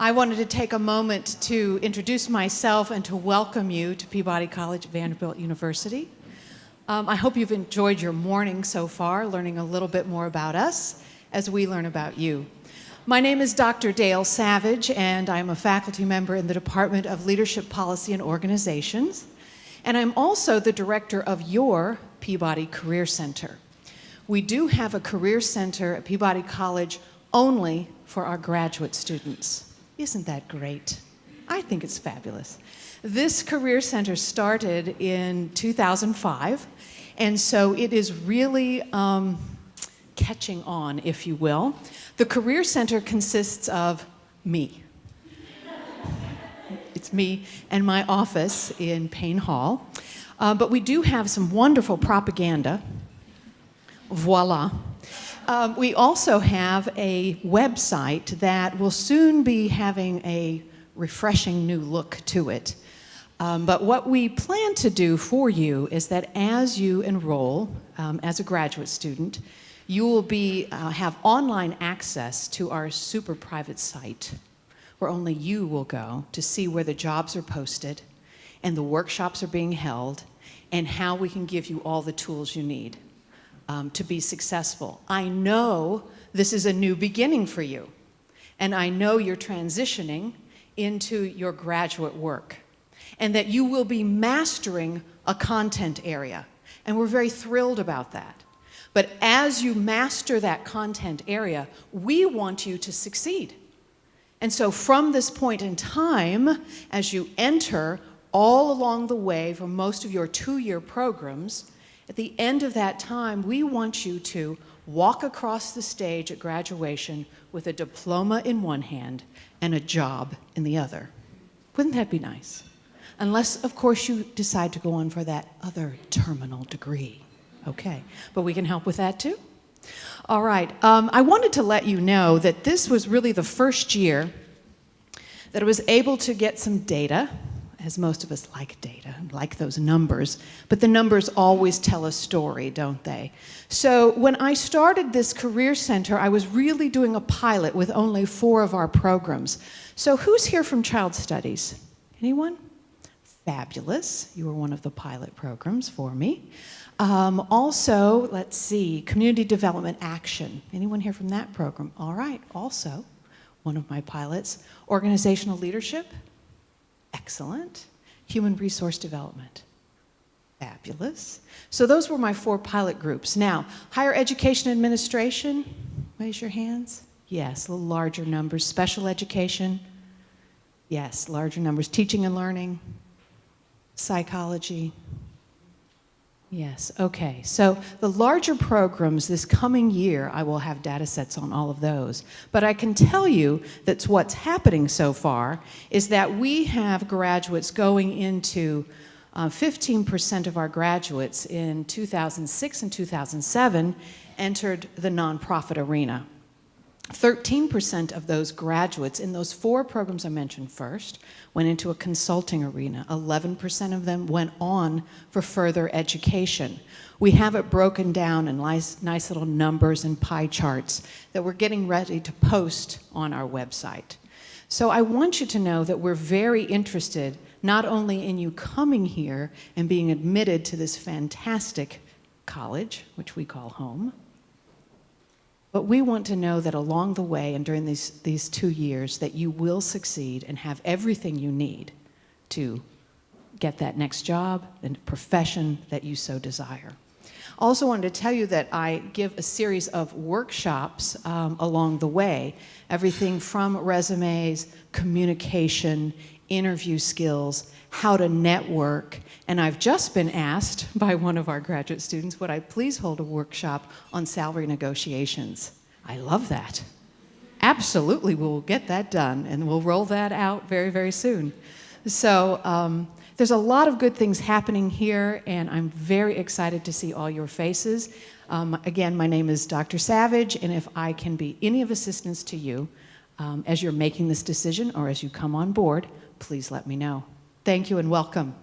I wanted to take a moment to introduce myself and to welcome you to Peabody College at Vanderbilt University. I hope you've enjoyed your morning so far, learning a little bit more about us as we learn about you. My name is Dr. Dale Savage, and I'm a faculty member in the Department of Leadership, Policy, and Organizations. And I'm also the director of your Peabody Career Center. We do have a career center at Peabody College only for our graduate students. Isn't that great? I think it's fabulous. This career center started in 2005, and so it is really catching on, if you will. The career center consists of me. It's me and my office in Payne Hall. But we do have some wonderful propaganda. Voila. We also have a website that will soon be having a refreshing new look to it. But what we plan to do for you is that as you enroll as a graduate student, you will have online access to our super private site where only you will go to see where the jobs are posted and the workshops are being held and how we can give you all the tools you need to be successful. I know this is a new beginning for you, and I know you're transitioning into your graduate work, and that you will be mastering a content area, and we're very thrilled about that. But as you master that content area, we want you to succeed. And so from this point in time, as you enter all along the way for most of your two-year programs, at the end of that time, we want you to walk across the stage at graduation with a diploma in one hand and a job in the other. Wouldn't that be nice? Unless, of course, you decide to go on for that other terminal degree. Okay, but we can help with that too. All right, I wanted to let you know that this was really the first year that I was able to get some data, as most of us like data, like those numbers, but the numbers always tell a story, don't they? So when I started this career center, I was really doing a pilot with only 4 of our programs. So who's here from Child Studies? Anyone? Fabulous. You were one of the pilot programs for me. Also, let's see, Community Development Action. Anyone here from that program? All right, also one of my pilots. Organizational Leadership. Excellent. Human Resource Development. Fabulous. So those were my 4 pilot groups. Now, Higher Education Administration, raise your hands. Yes, a little larger numbers. Special Education, yes, larger numbers. Teaching and Learning, Psychology, yes, okay. So the larger programs this coming year, I will have data sets on all of those. But I can tell you that what's happening so far is that we have graduates going into 15% of our graduates in 2006 and 2007 entered the nonprofit arena. 13% of those graduates in those 4 programs I mentioned first went into a consulting arena. 11% of them went on for further education. We have it broken down in nice little numbers and pie charts that we're getting ready to post on our website. So I want you to know that we're very interested not only in you coming here and being admitted to this fantastic college, which we call home, but we want to know that along the way and during these 2 years that you will succeed and have everything you need to get that next job and profession that you so desire. Also wanted to tell you that I give a series of workshops along the way, everything from resumes, communication, interview skills, how to network, and I've just been asked by one of our graduate students, would I please hold a workshop on salary negotiations? I love that. Absolutely, we'll get that done, and we'll roll that out very, very soon. So there's a lot of good things happening here, and I'm very excited to see all your faces. Again, my name is Dr. Savage, and if I can be any of assistance to you as you're making this decision or as you come on board, please let me know. Thank you and welcome.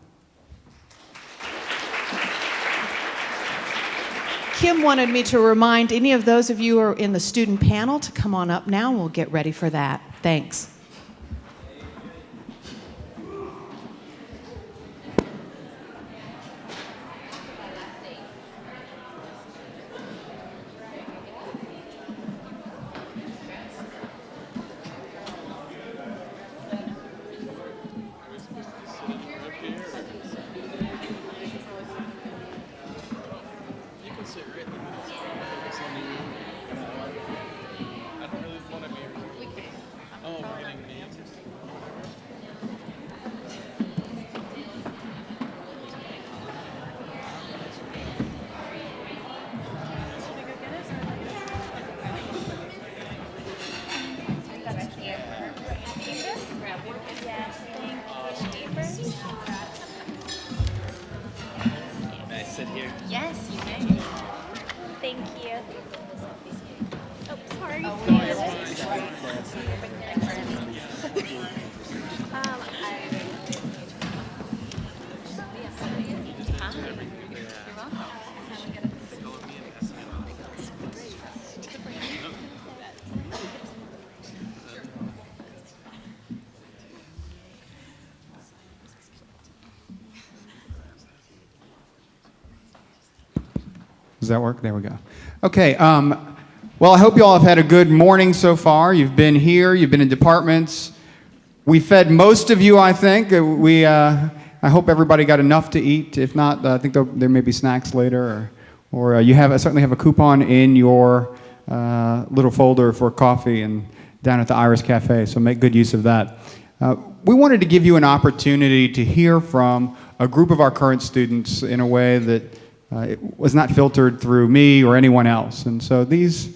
Kim wanted me to remind any of those of you who are in the student panel to come on up now, and we'll get ready for that. Thanks. Yes, you may. Thank you. Oh, sorry. Does that work? There we go. Okay. Well, I hope you all have had a good morning so far. You've been here. You've been in departments. We fed most of you, I think. I hope everybody got enough to eat. If not, I think there may be snacks later, or you certainly have a coupon in your little folder for coffee and down at the Iris Cafe. So make good use of that. We wanted to give you an opportunity to hear from a group of our current students in a way that it was not filtered through me or anyone else. And so these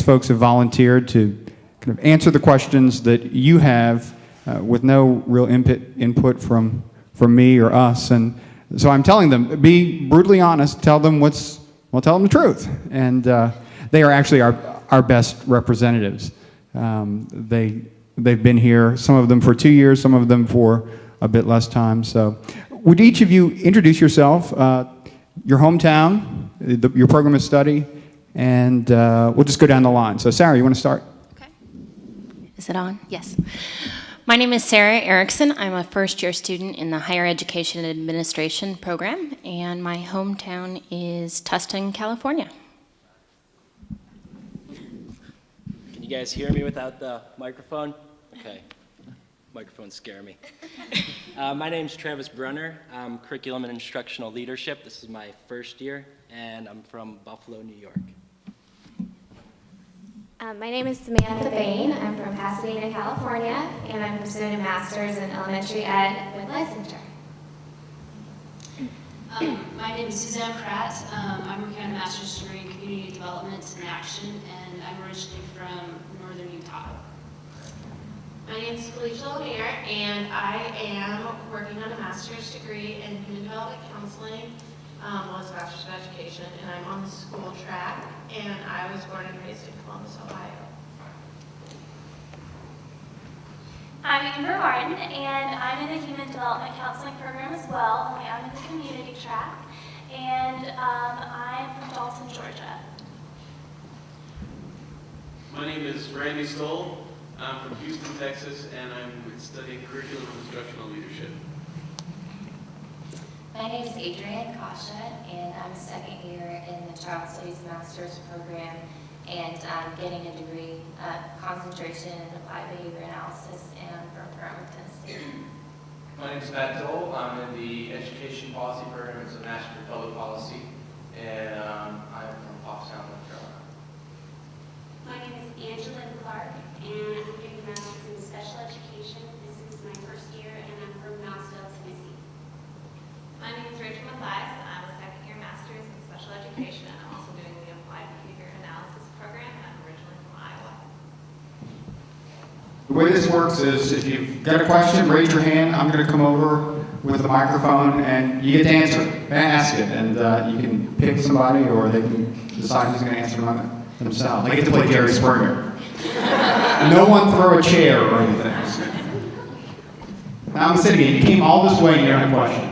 folks have volunteered to kind of answer the questions that you have with no real input from me or us. And so I'm telling them, be brutally honest, tell them tell them the truth. And they are actually our best representatives. They've been here, some of them for 2 years, some of them for a bit less time. So would each of you introduce yourself, your hometown, your program of study, and we'll just go down the line. So Sarah, you want to start? Okay. Is it on? Yes. My name is Sarah Erickson. I'm a first-year student in the Higher Education Administration program, and my hometown is Tustin, California. Can you guys hear me without the microphone? Okay. Microphones scare me. My name's Travis Brunner. I'm Curriculum and Instructional Leadership. This is my first year, and I'm from Buffalo, New York. My name is Samantha Bain. I'm from Pasadena, California, and I'm pursuing a master's in elementary ed with licensure. My name is Suzanne Pratt. I'm working on a master's degree in community development and action, and I'm originally from northern Utah. My name is Felicia Lemire, and I am working on a master's degree in human development counseling, well, it's a bachelor's of education, and I'm on the school track, and I was born and raised in Columbus, Ohio. I'm Amber Martin, and I'm in the Human Development Counseling program as well, only I'm in the community track, and I'm from Dalton, Georgia. My name is Randy Stoll. I'm from Houston, Texas, and I'm studying curriculum and instructional leadership. My name is Adrienne Kasha, and I'm a second year in the Child Studies Master's program, and I'm getting a degree, concentration in applied behavior analysis, and I'm from Pearl, Tennessee. My name is Matt Dole. I'm in the Education Policy program. It's a Master of Public Policy, and I'm from Pottstown, North Carolina. My name is Angela Clark, and I'm getting a master's in special education. This is my first year, and I'm from Nashville, Tennessee. My name is Rachel Mathias. I'm a second year master's in special education, and I'm also doing the applied behavior analysis program, and I'm originally from Iowa. The way this works is if you've got a question, raise your hand. I'm going to come over with the microphone, and you get to answer it, ask it, and you can pick somebody, or they can decide who's going to answer themselves. I get to play Jerry Springer. No one throw a chair or anything. Now I'm sitting here. You came all this way and you don't have questions.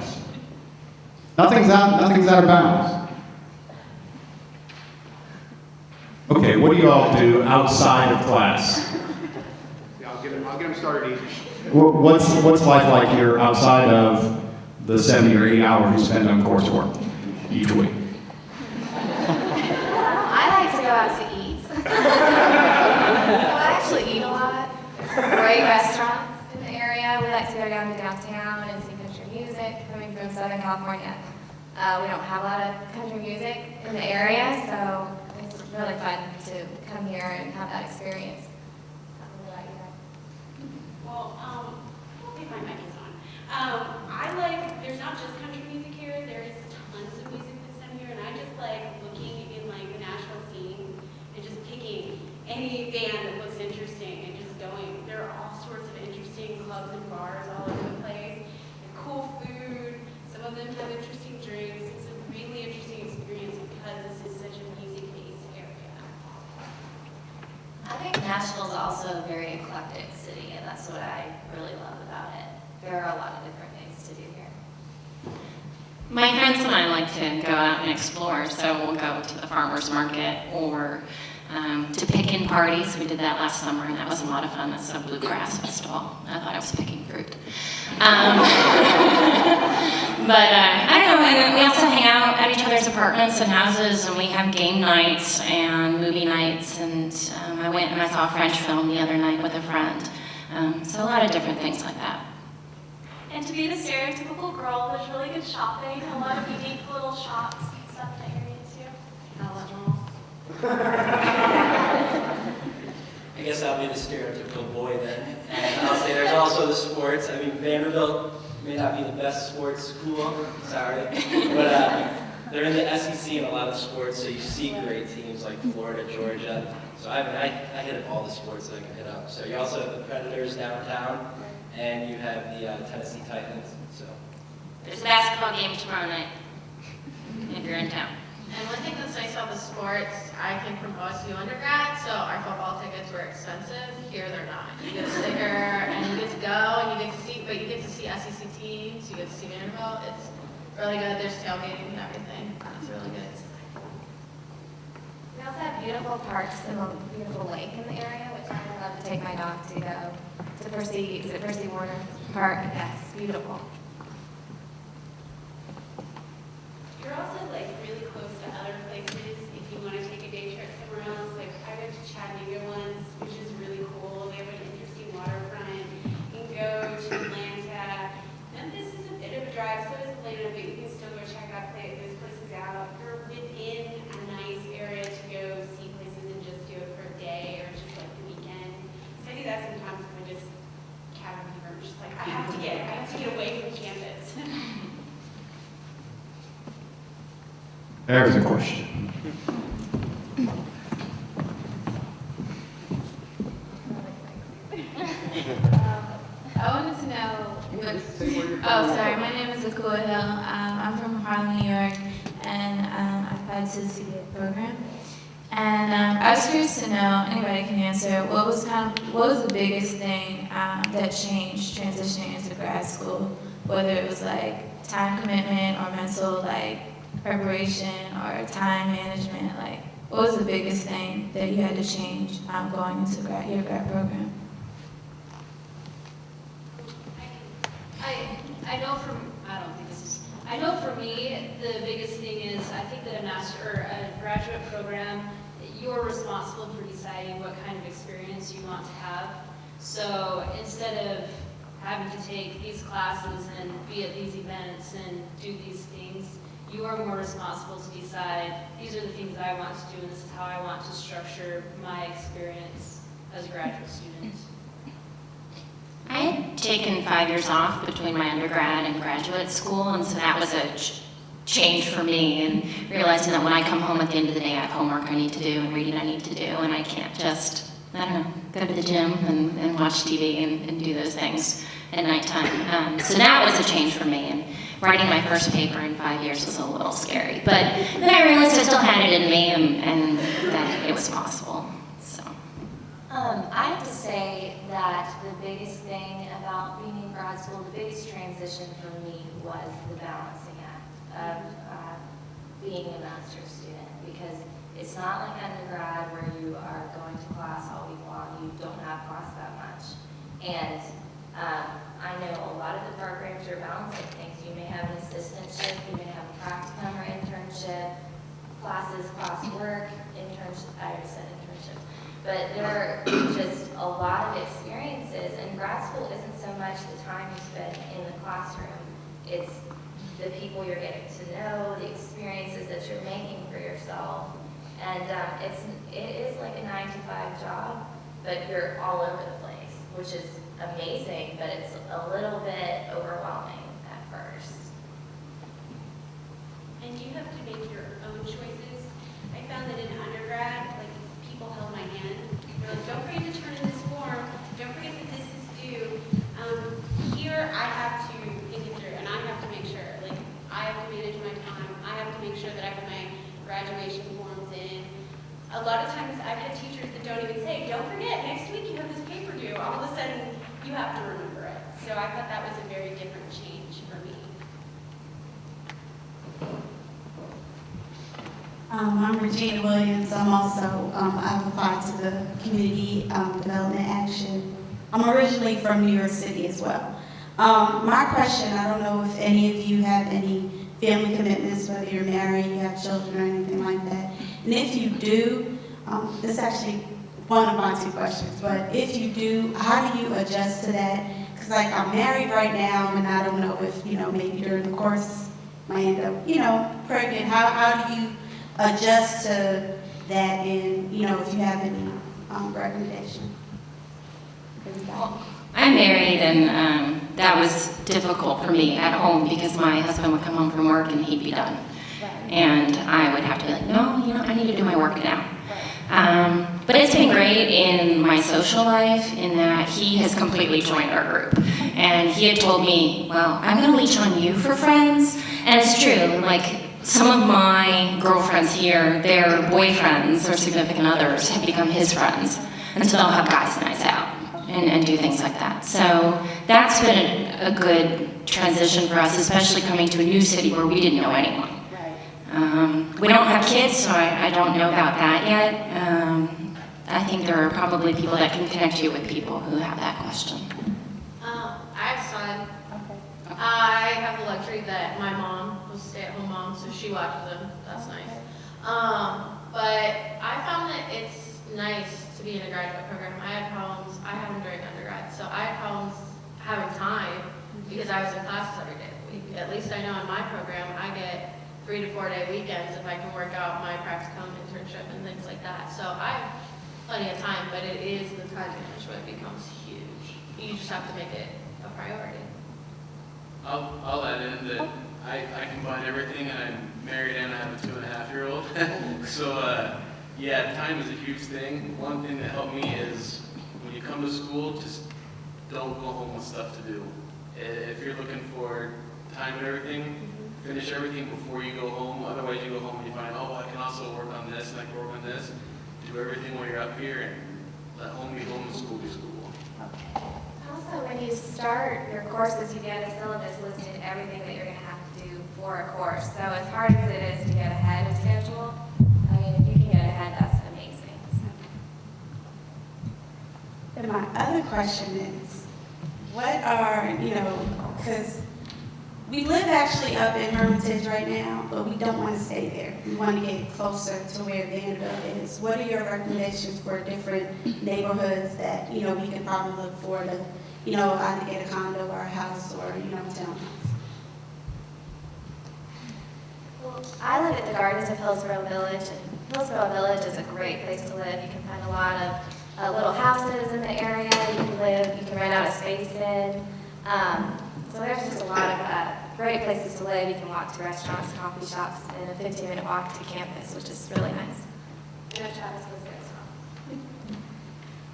Nothing's out of bounds. Okay, what do you all do outside of class? Yeah, I'll get them started easy. What's life like here outside of the 70 or 80 hours you spend on coursework each week? I like to go out to eat. I actually eat a lot. Great restaurants in the area. We like to go down to downtown and see country music. Coming from Southern California, we don't have a lot of country music in the area, so it's really fun to come here and have that experience. Well, I think my mic is on. There's not just country music here, there's tons of music that's done here, and I just like looking in like the Nashville scene and just picking any band that looks interesting and just going. There are all sorts of interesting clubs and bars all over the place, and cool food, some of them have interesting drinks, it's a really interesting what I really love about it. There are a lot of different things to do here. My friends and I like to go out and explore, so we'll go to the farmer's market or to pick-in parties. We did that last summer, and that was a lot of fun. That's a bluegrass festival. I thought I was picking fruit. But I don't know, and we also hang out at each other's apartments and houses, and we have game nights and movie nights, and I went and I saw a French film the other night with a friend. So a lot of different things like that. And to be the stereotypical girl, there's really good shopping, a lot of unique little shops and stuff in the area too. I love malls. I guess I'll be the stereotypical boy then. And I'll say there's also the sports. I mean, Vanderbilt may not be the best sports school, sorry, but they're in the SEC in a lot of sports, so you see great teams like Florida, Georgia. So I hit up all the sports that I can hit up. So you also have the Predators downtown, and you have the Tennessee Titans. So There's a basketball game tomorrow night if you're in town. And one thing that's nice about the sports, I came from OSU undergrad, so our football tickets were expensive. Here they're not. You get a sticker and you get to go and you get to see, but you get to see SEC teams, you get to see Vanderbilt. It's really good. There's tailgating and everything. It's really good. We also have beautiful parks and a beautiful lake in the area, which I would love to take my dog to go to Percy, is it Percy Warner Park? Yes, beautiful. You're also like really close to other places if you want to take a day trip somewhere else. Like I went to Chattanooga once, which is really cool. They have an interesting waterfront. You can go to Atlanta. Memphis is a bit of a drive, so is Atlanta, but you can still go check out those places out. You're within a nice area to go see places and just do it for a day or just like the weekend. So I do that sometimes when I just cabin fever. I'm just like I have to get away from campus. There's a question. I wanted to know sorry, my name is Akua Hill. I'm from Harlem, New York, and I applied to the CBA program. And I was curious to know, anybody can answer, what was the biggest thing that changed transitioning into grad school? Whether it was like time commitment or mental preparation or time management, what was the biggest thing that you had to change going into your grad program? I know for me, the biggest thing is I think that a graduate program, you're responsible for deciding what kind of experience you want to have. So instead of having to take these classes and be at these events and do these things, you are more responsible to decide, these are the things that I want to do and this is how I want to structure my experience as a graduate student. I had taken 5 years off between my undergrad and graduate school, and so that was a change for me, and realizing that when I come home at the end of the day, I have homework I need to do and reading I need to do, and I can't just, go to the gym and watch TV and do those things at nighttime. So that was a change for me, and writing my first paper in 5 years was a little scary, but then I realized I still had it in me and that it was possible. I have to say that the biggest thing about being in grad school, the biggest transition for me was the balancing act of being a master's student, because it's not like undergrad where you are going to class all week long. You don't have class that much. And I know a lot of the programs are balancing things. You may have an assistantship, you may have a practicum or internship, classes, classwork, internship, I already said internship. But there are just a lot of experiences, and grad school isn't so much the time you spend in the classroom. It's the people you're getting to know, the experiences that you're making for yourself. And it is like a 9-to-5 job, but you're all over the place, which is amazing, but it's a little bit overwhelming at first. And you have to make your own choices. I found that in undergrad, people held my hand. They're like, don't forget to turn in this form. Don't forget that this is due. Here, I have to think it through, and I have to make sure. I have to manage my time. I have to make sure that I have my graduation forms in. A lot of times, I've had teachers that don't even say, don't forget, next week you have this paper due. All of a sudden, you you have to remember it. So I thought that was a very different change for me. I'm Regina Williams. I'm also, I've applied to the Community Development Action. I'm originally from New York City as well. My question, I don't know if any of you have any family commitments, whether you're married, you have children or anything like that. And if you do, this is actually one of my two questions, but if you do, how do you adjust to that? Because like I'm married right now and I don't know if, maybe during the course I might end up, pregnant. How do you adjust to that and, if you have any recommendation? I'm married, and that was difficult for me at home because my husband would come home from work and he'd be done. And I would have to be like, no, I need to do my work now. But it's been great in my social life in that he has completely joined our group. And he had told me, well, I'm going to leech on you for friends. And it's true, like some of my girlfriends here, their boyfriends or significant others have become his friends. And so they'll have guys' nights out and do things like that. So that's been a good transition for us, especially coming to a new city where we didn't know anyone. We don't have kids, so I don't know about that yet. I think there are probably people that can connect you with people who have that question. I have a son. I have the luxury that my mom was a stay-at-home mom, so she watches them. That's nice. But I found that it's nice to be in a graduate program. I had them during undergrad, so I had problems having time because I was in classes every day of the week. At least I know in my program I get 3 to 4 day weekends if I can work out my practicum internship and things like that. So I have plenty of time, but it is the time management becomes huge. You just have to make it a priority. I'll add in that I combine everything, and I'm married and I have a 2.5-year-old. So yeah, time is a huge thing. One thing that helped me is when you come to school, just don't go home with stuff to do. If you're looking for time and everything, finish everything before you go home. Otherwise you go home and you find, oh, I can also work on this and I can work on this. Do everything while you're up here and let home be home and school be school. Also, when you start your courses, you get a syllabus listed everything that you're going to have to do for a course. So as hard as it is to get ahead of schedule, I mean, if you can get ahead, that's amazing. And my other question is, what are, because we live actually up in Hermitage right now, but we don't want to stay there. We want to get closer to where Vanderbilt is. What are your recommendations for different neighborhoods that, we could probably look for to, either get a condo or a house or, townhouse? Well, I live at the Gardens of Hillsborough Village, and Hillsborough Village is a great place to live. You can find a lot of little houses in the area. You can rent out a space in. So there's just a lot of great places to live. You can walk to restaurants, coffee shops, and a 15-minute walk to campus, which is really nice. And if Travis lives there as well.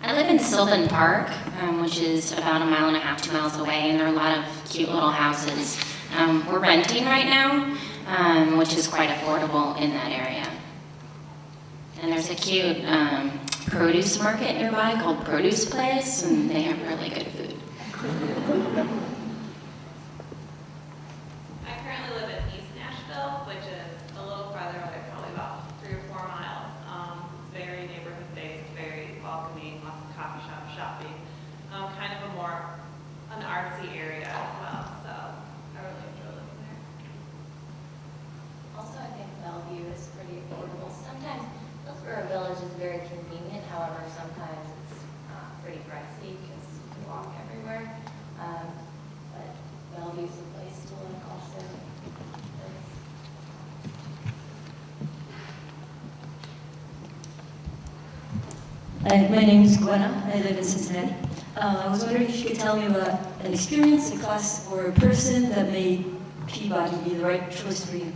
I live in Sylvan Park, which is about 1.5 miles, 2 miles away, and there are a lot of cute little houses. We're renting right now, which is quite affordable in that area. And there's a cute produce market nearby called Produce Place, and they have really good food. I currently live in East Nashville, which is a little farther away, probably about 3 or 4 miles. Very neighborhood-based, very welcoming, lots of coffee shops, shopping. Kind of an artsy area as well, so I really enjoy living there. Also, I think Bellevue is pretty affordable. Sometimes Hillsborough Village is very convenient, however, sometimes it's pretty pricey because you can walk everywhere. But Bellevue's a place to look also. My name is Gwenna. I live in Cincinnati. I was wondering if you could tell me about an experience, a class, or a person that made Peabody be the right choice for you.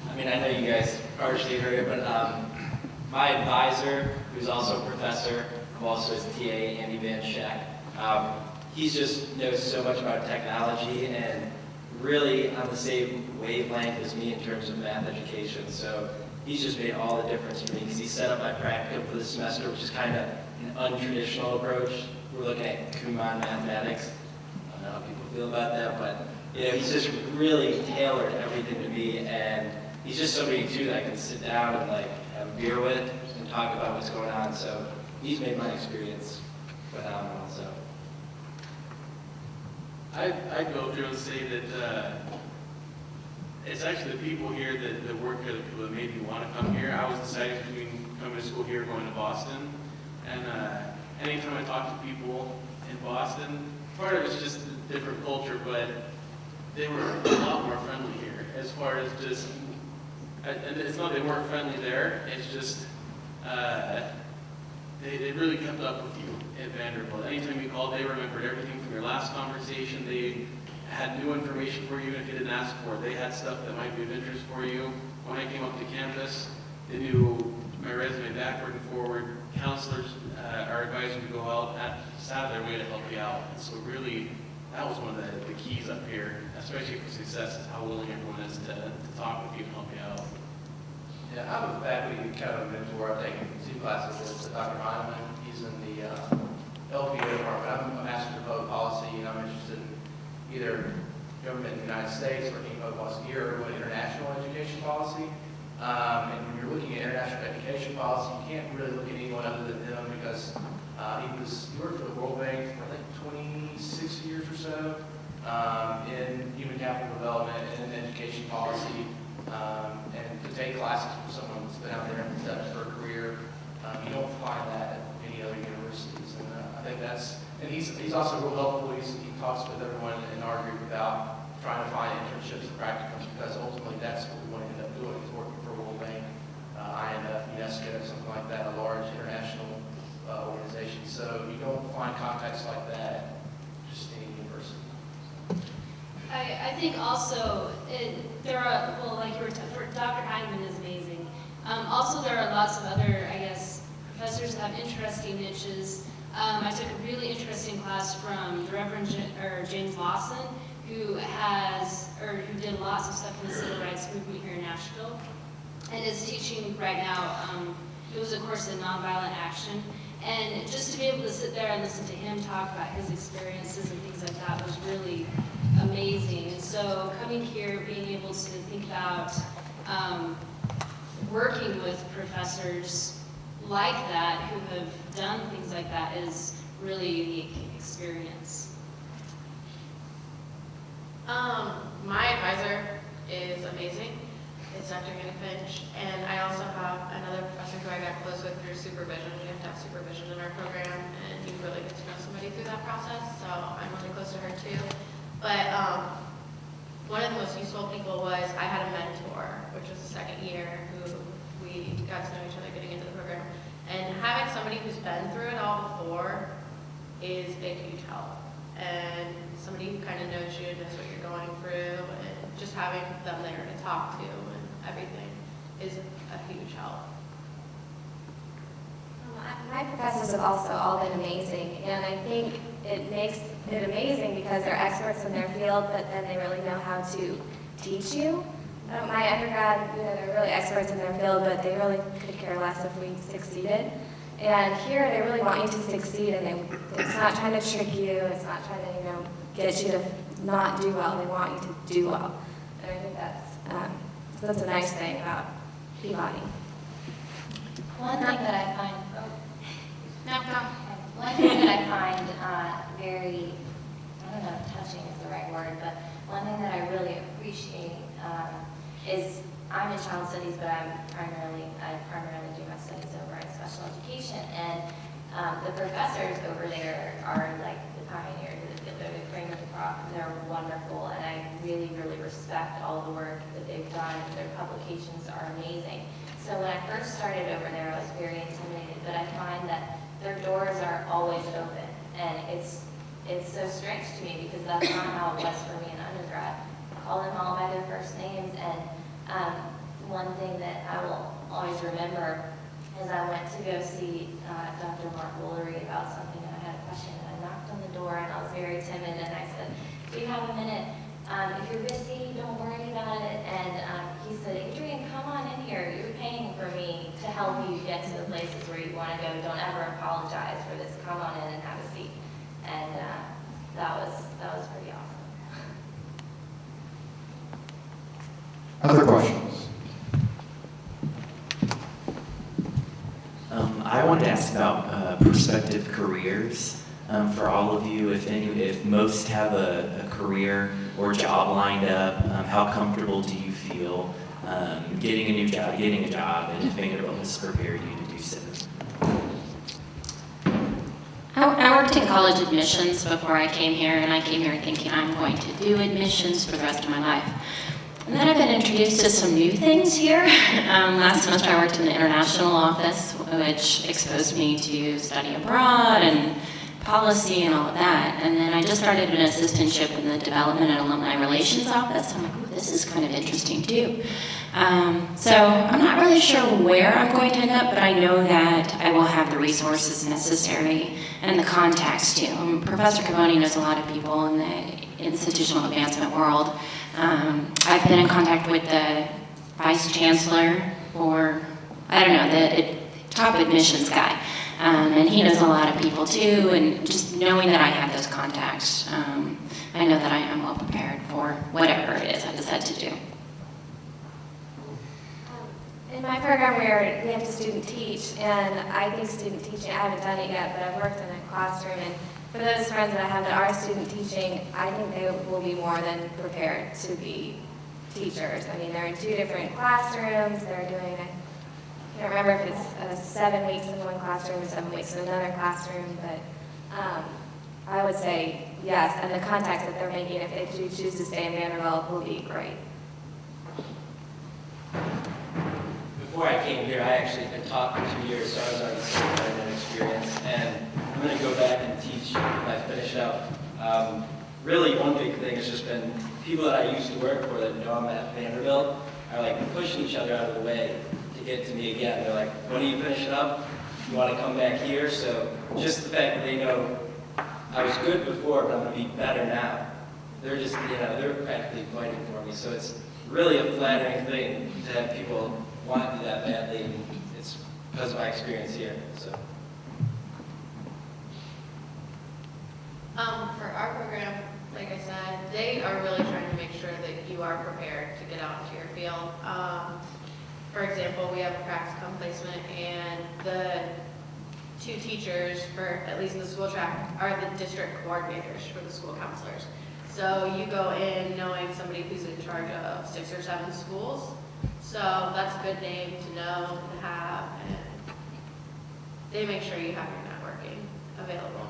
I mean, I know you guys partially heard it, but my advisor, who's also a professor, who also is TA, Andy Van Schack, he just knows so much about technology and really on the same wavelength as me in terms of math education. So he's just made all the difference for me because he set up my practicum for the semester, which is kind of an untraditional approach. We're looking at Kumon mathematics. I don't know how people feel about that, but you know, he's just really tailored everything to me, and he's just somebody too that I can sit down and like have a beer with and talk about what's going on. So he's made my experience phenomenal. So I'd go through and say that it's actually the people here that work here, the people that made me want to come here. I was deciding between coming to school here or going to Boston. And anytime I talk to people in Boston, part of it's just a different culture, but they were a lot more friendly here as far as just, and it's not they weren't friendly there, it's just, they really kept up with you at Vanderbilt. Anytime you called, they remembered everything from your last conversation. They had new information for you, even if you didn't ask for it. They had stuff that might be of interest for you. When I came up to campus, they knew my resume backward and forward. Counselors are advising you to go out of their way to help you out. And so really, that was one of the keys up here, especially for success, is how willing everyone is to talk with you and help you out. Yeah, I'm a faculty kind of mentor. I've taken 2 classes with Dr. Heineman. He's in the LPO department. I'm a master of public policy, and I'm interested in either government in the United States, working in public policy here, or international education policy. And when you're looking at international education policy, you can't really look at anyone other than him because he worked for the World Bank for I think 26 years or so in human capital development and in education policy. And to take classes from someone that's been out there and done it for a career, you don't find that at many other universities. And I think that's, and he's also real helpful. He talks with everyone in our group about trying to find internships and practicums because ultimately that's what we want to end up doing, is working for World Bank, IMF, UNESCO, something like that, a large international organization. So you don't find contacts like that just in any university. I think also there are, well, like Dr. Heineman is amazing. Also, there are lots of other, I guess, professors that have interesting niches. I took a really interesting class from the Reverend James Lawson, who did lots of stuff in the civil rights movement here in Nashville, and is teaching right now. It was a course in nonviolent action, and just to be able to sit there and listen to him talk about his experiences and things like that was really amazing. And so coming here, being able to think about working with professors like that who have done things like that is really a unique experience. My advisor is amazing. It's Dr. Anna Finch, and I also have another professor who I got close with through supervision. We have to have supervision in our program, and you really get to know somebody through that process, so I'm really close to her too. But one of the most useful people was I had a mentor, which was the second year, who we got to know each other getting into the program. And having somebody who's been through it all before is a huge help. And somebody who kind of knows you, knows what you're going through, and just having them there to talk to and everything is a huge help. My professors have also all been amazing, and I think it makes it amazing because they're experts in their field, but then they really know how to teach you. My undergrad, they're really experts in their field, but they really could care less if we succeeded. And here, they really want you to succeed, and it's not trying to trick you. It's not trying to, get you to not do well. They want you to do well. And I think that's a nice thing about Peabody. One thing that I find, one thing that I find very, I don't know if touching is the right word, but one thing that I really appreciate is I'm in child studies, but I primarily do my studies over in special education, and the professors over there are like the pioneers of the field. They're the cream of the crop, and they're wonderful, and I really, really respect all the work that they've done. Their publications are amazing. So when I first started over there, I was very intimidated, but I find that their doors are always open, and it's so strange to me because that's not how it was for me in undergrad. I call them all by their first names, and one thing that I will always remember is I went to go see Dr. Mark Woolery about something, and I had a question, and I knocked on the door, and I was very timid, and I said, "Do you have a minute? if you're busy, don't worry about it. And he said, Adrian, come on in here. You're paying for me to help you get to the places where you want to go. Don't ever apologize for this. Come on in and have a seat. And that was pretty awesome. Other questions? I wanted to ask about prospective careers for all of you. If most have a career or job lined up, how comfortable do you feel getting a job, and if Vanderbilt has prepared you to do so? I worked in college admissions before I came here, and I came here thinking I'm going to do admissions for the rest of my life. And then I've been introduced to some new things here. Last semester I worked in the international office, which exposed me to study abroad and policy and all of that. And then I just started an assistantship in the development and alumni relations office. I'm like, ooh, this is kind of interesting too. So I'm not really sure where I'm going to end up, but I know that I will have the resources necessary and the contacts too. Professor Cavoni knows a lot of people in the institutional advancement world. I've been in contact with the vice chancellor or, I don't know, the top admissions guy. And he knows a lot of people too, and just knowing that I have those contacts, I know that I am well prepared for whatever it is I decide to do. In my program, we have to student teach, and I think student teaching, I haven't done it yet, but I've worked in a classroom, and for those friends that I have that are student teaching, I think they will be more than prepared to be teachers. I mean, they're in 2 different classrooms, they're doing, I can't remember if it's 7 weeks in one classroom or 7 weeks in another classroom, but I would say yes, and the contacts that they're making, if they choose to stay in Vanderbilt, will be great. Before I came here, I actually had taught for 2 years, so I was already certified in that experience. And I'm going to go back and teach when I finish up. Really, one big thing has just been people that I used to work for that know I'm at Vanderbilt are like pushing each other out of the way to get to me again. They're like, when are you finishing up? You want to come back here? So just the fact that they know I was good before, but I'm going to be better now. They're just, they're practically fighting for me. So it's really a flattering thing to have people want me that badly, and it's because of my experience here. So. For our program, like I said, they are really trying to make sure that you are prepared to get out into your field. For example, we have a practicum placement, and the 2 teachers for at least the school track are the district coordinators for the school counselors. So you go in knowing somebody who's in charge of 6 or 7 schools. So that's a good name to know, to have, and they make sure you have your networking available.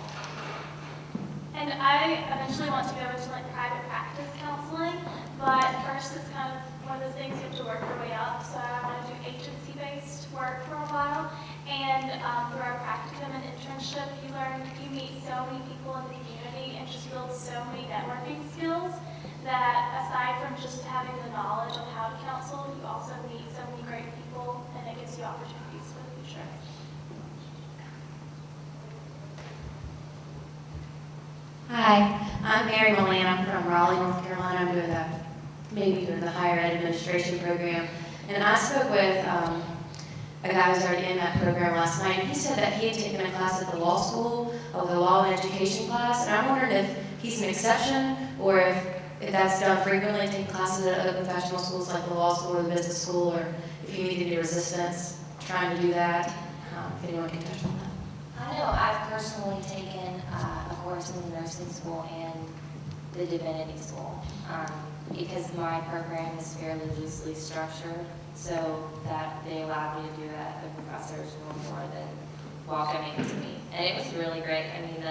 And I eventually want to go into like private practice counseling, but first it's kind of one of those things you have to work your way up. So I want to do agency-based work for a while, and through our practicum and internship, you meet so many people in the community and just build so many networking skills that aside from just having the knowledge of how to counsel, you also meet so many great people, and it gives you opportunities for the future. Hi, I'm Mary Millan. I'm from Raleigh, North Carolina. I'm doing the higher ed administration program. And I spoke with a guy who's already in that program last night. And he said that he had taken a class at the law school, the law and education class. And I wondered if he's an exception or if that's done frequently, taking classes at other professional schools like the law school or the business school, or if you need any resistance trying to do that. If anyone can touch on that. I know I've personally taken a course in the nursing school and the divinity school because my program is fairly loosely structured, so that they allowed me to do that. The professors were more than welcoming to me, and it was really great. I mean,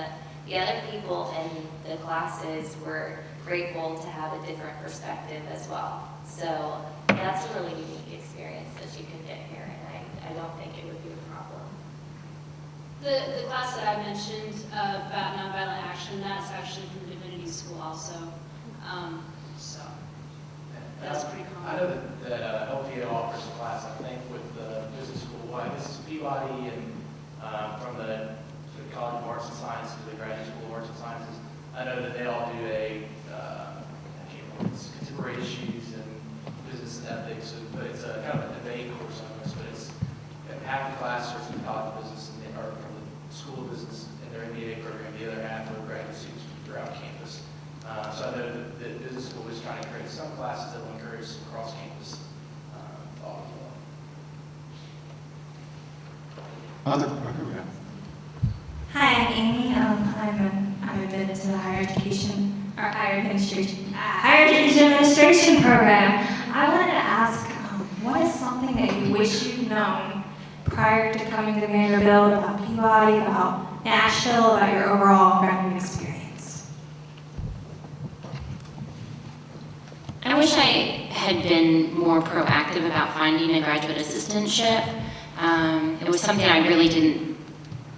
the other people in the classes were grateful to have a different perspective as well. So that's a really unique experience that you can get here, and I don't think it would be a problem. The class that I mentioned about nonviolent action, that's actually from Divinity School also. So that's pretty common. I know that LPO offers a class, I think, with the business school. I guess it's Peabody and from the College of Arts and Sciences, the Graduate School of Arts and Sciences. I know that they all do a, I can't remember contemporary issues and business and ethics. But it's a kind of a debate course on this. But it's half the class are from the College of Business and they are from the School of Business in their MBA program. The other half are graduate students throughout campus. So I know that the business school is trying to create some classes that will encourage some cross-campus thought as well. Hi, I'm Amy. I'm admitted to the higher education administration program. I wanted to ask, what is something that you wish you'd known prior to coming to Vanderbilt about Peabody, about Nashville, about your overall graduate experience? I wish I had been more proactive about finding a graduate assistantship. It was something I really didn't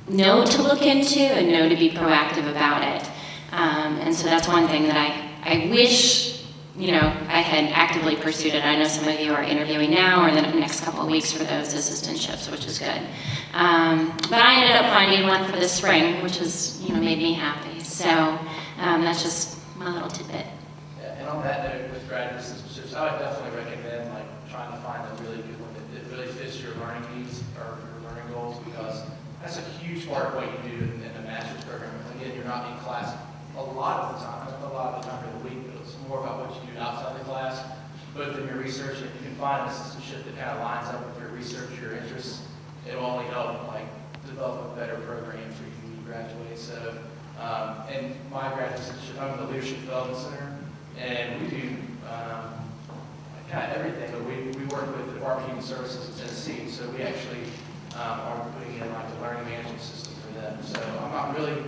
know to look into and know to be proactive about it. And so that's one thing that I wish, I had actively pursued it. I know some of you are interviewing now or in the next couple of weeks for those assistantships, which is good. But I ended up finding one for this spring, which has, made me happy. So that's just my little tidbit. Yeah, and on that note, with graduate assistantships, I would definitely recommend trying to find a really good one that really fits your learning needs or your learning goals, because that's a huge part of what you do in the master's program. Again, you're not in class a lot of the time, not a lot of the time of the week, but it's more about what you do outside the class, both in your research. If you can find an assistantship that kind of lines up with your research, your interests, it'll only help develop a better program for you when you graduate. So, and my graduate assistantship, I'm in the Leadership Development Center, and we do kind of everything. But we work with the Department of Human Services in Tennessee, so we actually are putting in the learning management system for them. So I'm not really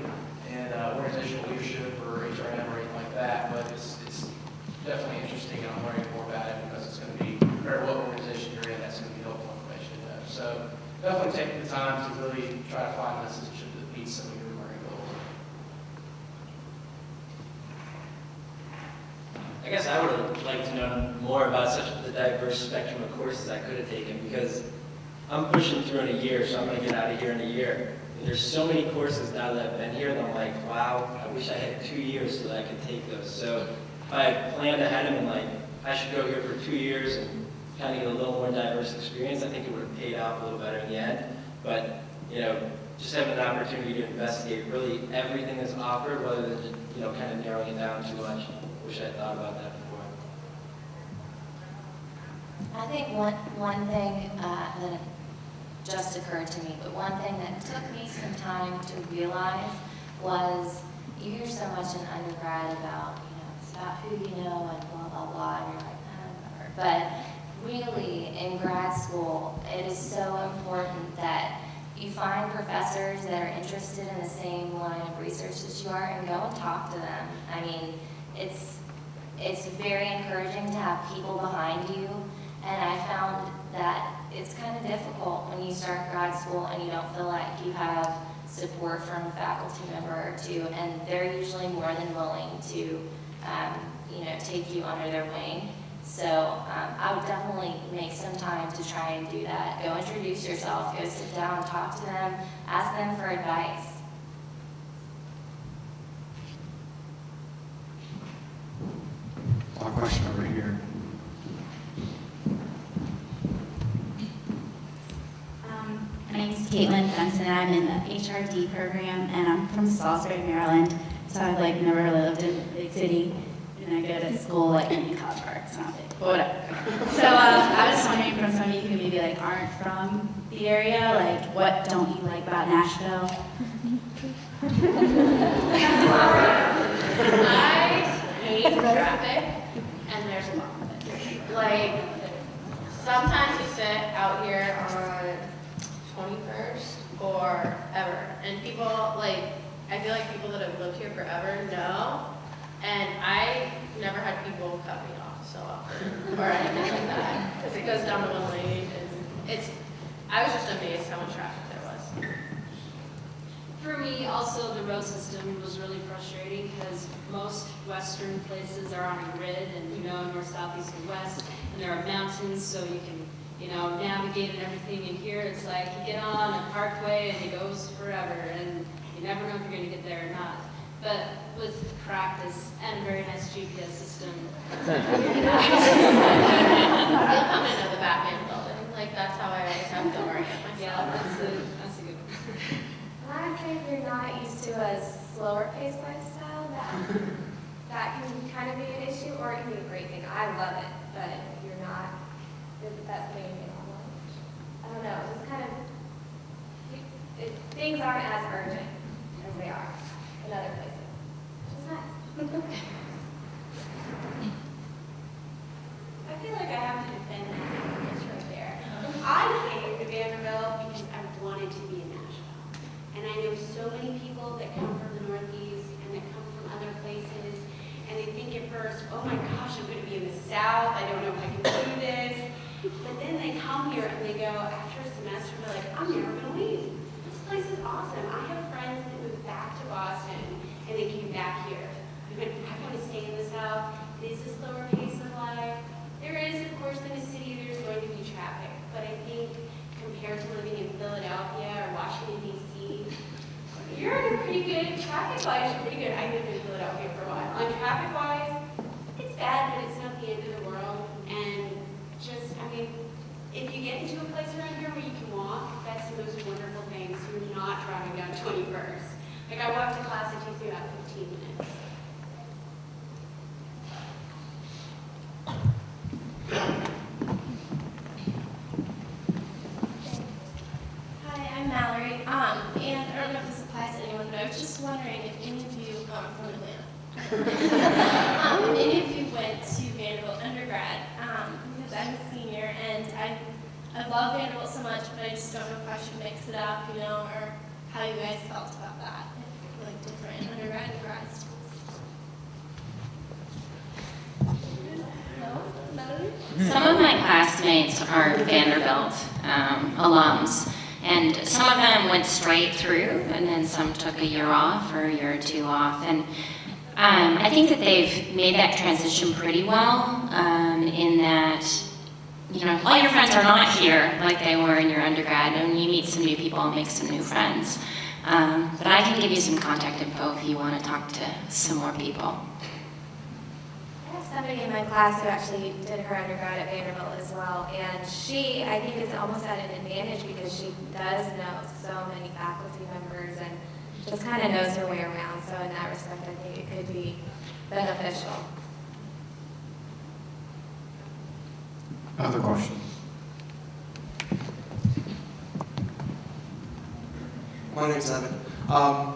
in organizational leadership or HRM or anything like that, but it's definitely interesting, and I'm learning more about it because it's going to be, no matter what organization you're in, that's going to be helpful information to know. So definitely taking the time to really try to find an assistantship that meets some of your learning goals. I guess I would have liked to know more about such the diverse spectrum of courses I could have taken, because I'm pushing through in a year, so I'm going to get out of here in a year. And there's so many courses now that I've been here that I'm like, wow, I wish I had 2 years so that I could take those. So if I had planned ahead and I should go here for 2 years and kind of get a little more diverse experience, I think it would have paid out a little better in the end. But, just having an opportunity to investigate really everything that's offered, rather than just, kind of narrowing it down too much. Wish I had thought about that before. I think one thing that just occurred to me, but one thing that took me some time to realize was you hear so much in undergrad about, it's about who you know and blah, blah, blah, and you're like, whatever. But really, in grad school, it is so important that you find professors that are interested in the same line of research as you are and go and talk to them. I mean, it's very encouraging to have people behind you, and I found that it's kind of difficult when you start grad school and you don't feel like you have support from a faculty member or two, and they're usually more than willing to, take you under their wing. So I would definitely make some time to try and do that. Go introduce yourself, go sit down, talk to them, ask them for advice. Question over here. My name is Caitlin Benson. I'm in the HRD program, and I'm from Salisbury, Maryland. So I've never really lived in a big city, and I go to school in College Park. It's not big, but whatever. So I was wondering, from some of you who maybe aren't from the area, what don't you like about Nashville? I hate traffic, and there's a lot of it. Sometimes you sit out here on 21st or ever, and people, I feel like people that have lived here forever know, and I never had people cut me off so often, or anything like that, because it goes down to one lane, and I was just amazed how much traffic there was. For me, also, the road system was really frustrating because most western places are on a grid, and north, south, east, and west, and there are mountains, so you can, navigate and everything. And here, it's you get on a parkway, and it goes forever, and you never know if you're going to get there or not. but with practice and a very nice GPS system. You'll come to know the Batman building. Like, that's how I always have to orient myself. Yeah, that's a good one. And I'd say if you're not used to a slower paced lifestyle, that can kind of be an issue, or it can be a great thing. I love it, but if you're not, that's something you can online. I don't know, it's kind of, things aren't as urgent as they are in other places, which is nice. I feel like I have to defend this right there. I came to Vanderbilt because I wanted to be in Nashville. And I know so many people that come from the Northeast and that come from other places, and they think at first, oh my gosh, I'm going to be in the South, I don't know if I can do this. But then they come here and they go, after a semester, they're like, I'm never going to leave. This place is awesome. I have friends that moved back to Boston and they came back here. I want to stay in the South. It is a slower pace of life. There is, of course, in a city, there's going to be traffic. But I think compared to living in Philadelphia or Washington, D.C., you're in a pretty good, traffic-wise, you're pretty good. I lived in Philadelphia for a while. On traffic-wise, it's bad, but it's not the end of the world. And just, I mean, if you get into a place around here where you can walk, that's the most wonderful thing. So you're not driving down 21st. Like, I walked to class, it takes me about 15 minutes. Hi, I'm Mallory, and I don't know if this applies to anyone, but I was just wondering if any of you, from Atlanta, if any of you went to Vanderbilt undergrad, because I'm a senior, and I love Vanderbilt so much, but I just don't know if I should mix it up, you know, or how you guys felt about that, like different undergrad and grad schools. No? Mallory? Some of my classmates are Vanderbilt alums, and some of them went straight through, and then some took a year off or a year or two off. And I think that they've made that transition pretty well in that, you know, all your friends are not here like they were in your undergrad, and you meet some new people and make some new friends. But I can give you some contact info if you want to talk to some more people. I have somebody in my class who actually did her undergrad at Vanderbilt as well, and she, I think, is almost at an advantage because she does know so many faculty members and just kind of knows her way around. So in that respect, I think it could be beneficial. Other questions? My name's Evan.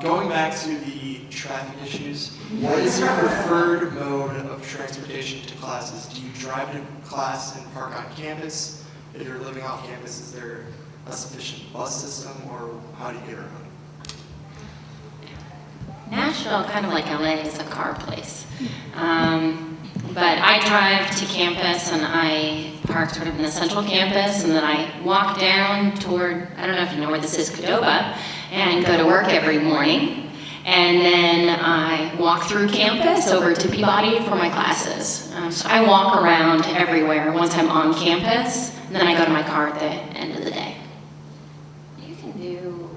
Going back to the traffic issues, what is your preferred mode of transportation to classes? Do you drive to class and park on campus? If you're living off campus, is there a sufficient bus system, or how do you get around? Nashville, kind of like LA, is a car place. But I drive to campus and I park sort of in the central campus, and then I walk down toward, I don't know if you know where this is, Qdoba, and go to work every morning. And then I walk through campus over to Peabody for my classes. So I walk around everywhere once I'm on campus, and then I go to my car at the end of the day. You can you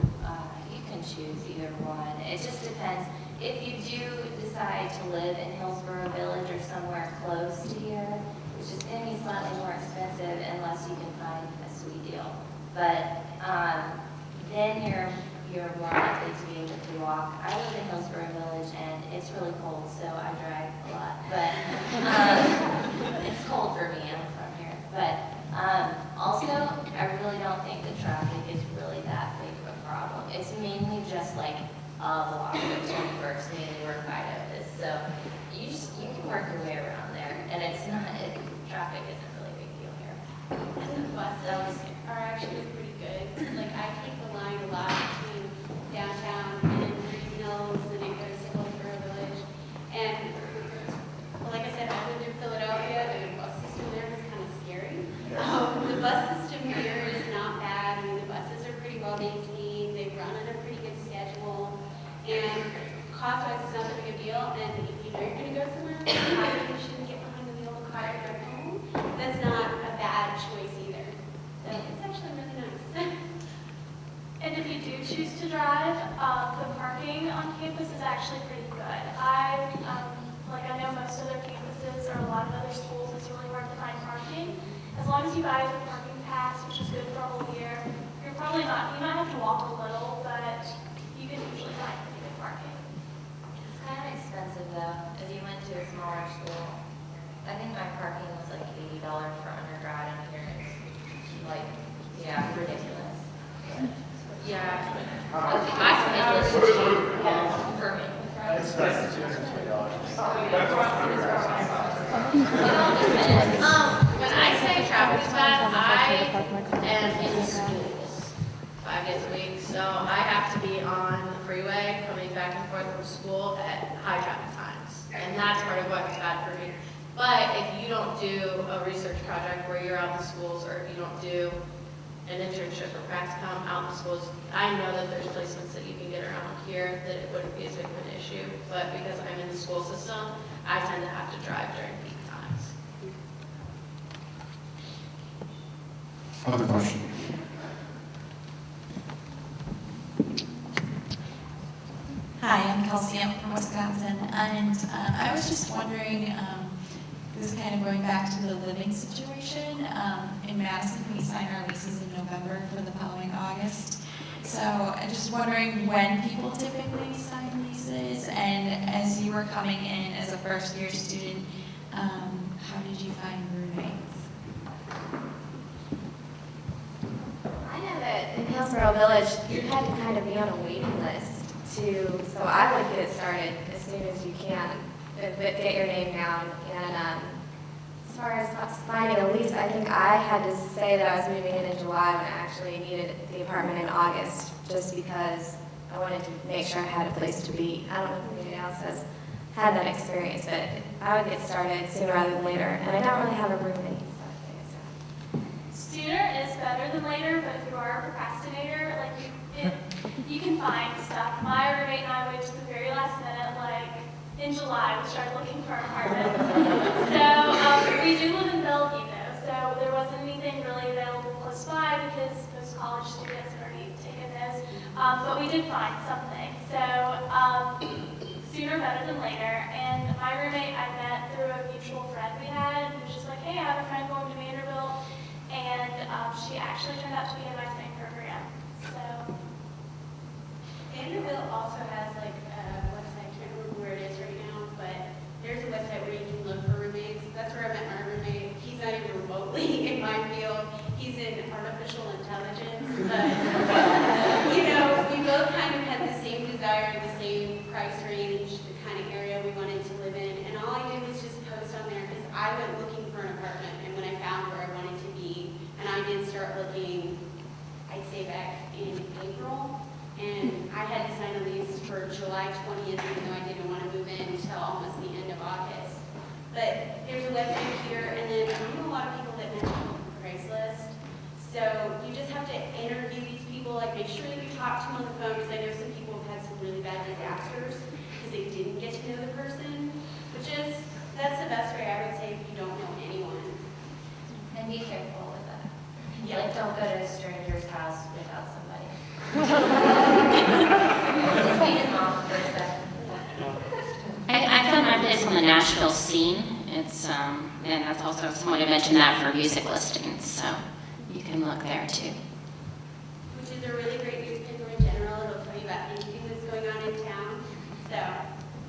can choose either one. It just depends. If you do decide to live in Hillsborough Village or somewhere close to here, which is going to be slightly more expensive unless you can find a sweet deal. But then you're more likely to be able to walk. I live in Hillsborough Village and it's really cold, so I drive a lot. But it's cold for me, I'm from here. But also, I really don't think the traffic is really that big of a problem. It's mainly just like a block of 21st, mainly where Fido is. So you can work your way around there, and traffic isn't really a big deal here. I think buses are actually pretty good. Like, I take the line a lot between downtown and Green Hills, and it goes to Hillsborough Village. And like I said, I lived in Philadelphia. The bus system there is kind of scary. The bus system here is not bad. I mean, the buses are pretty well maintained. They run on a pretty good schedule. And cost-wise, it's not that big a deal. And if you know you're going to go somewhere, you shouldn't get behind the wheel of the car and drive home. That's not a bad choice either. So it's actually really nice. And if you do choose to drive, the parking on campus is actually pretty good. I know most other campuses or a lot of other schools, it's really hard to find parking. As long as you buy the parking pass, which is good for a whole year, you might have to walk a little, but you can usually find pretty good parking. It's kind of expensive though, if you went to a smaller school. I think my parking was like $80 for undergrad, and here it's like, yeah, ridiculous. But, yeah. For me. It's less than $220. When I say traffic is bad, I am in schools 5 days a week, so I have to be on the freeway coming back and forth from school at high traffic times, and that's part of what's bad for me. But if you don't do a research project where you're out in the schools, or if you don't do an internship or practicum out in the schools, I know that there's placements that you can get around here that it wouldn't be as big of an issue, but because I'm in the school system, I tend to have to drive during peak times. Other question? Hi, I'm Kelsey. I'm from Wisconsin, and I was just wondering, this is kind of going back to the living situation. In Madison, we sign our leases in November for the following August. So I'm just wondering when people typically sign leases, and as you were coming in as a first-year student, how did you find roommates? I know that in Hillsborough Village, you had to kind of be on a waiting list too, so I would get started as soon as you can, get your name down. And as far as finding a lease, I think I had to say that I was moving in July when I actually needed the apartment in August, just because I wanted to make sure I had a place to be. I don't know if anybody else has had that experience, but I would get started sooner rather than later, and I don't really have a roommate. Sooner is better than later, but if you are a procrastinator, you can find stuff. My roommate and I waited to the very last minute, in July, we started looking for apartments. So we do live in Bellevue though, so there wasn't anything really available close by because most college students had already taken those. But we did find something. So sooner better than later. And my roommate I met through a mutual friend we had, who was just like, hey, I have a friend going to Vanderbilt. And she actually turned out to be in my same program. So Vanderbilt also has a website, I can't remember where it is right now, but there's a website where you can look for roommates. That's where I met my roommate. He's not even remotely in my field. He's in artificial intelligence, but we both kind of had the same desire, the same price range, the kind of area we wanted to live in, and all I did was just post on there because I went looking for an apartment, and when I found where I wanted to be, and I did start looking, I'd say back in April. And I had to sign a lease for July 20th, even though I didn't want to move in until almost the end of August. But there's a website here, and then I know a lot of people that mention Craigslist. So you just have to interview these people, make sure that you talk to them on the phone, because I know some people have had some really bad disasters because they didn't get to know the person, that's the best way I would say if you don't know anyone. And be careful with that. Yeah. Don't go to a stranger's house without somebody. I found my place on the Nashville scene. It's and that's also someone who mentioned that for music listings, so you can look there too. Which is a really great newspaper in general. It'll tell you about anything that's going on in town. So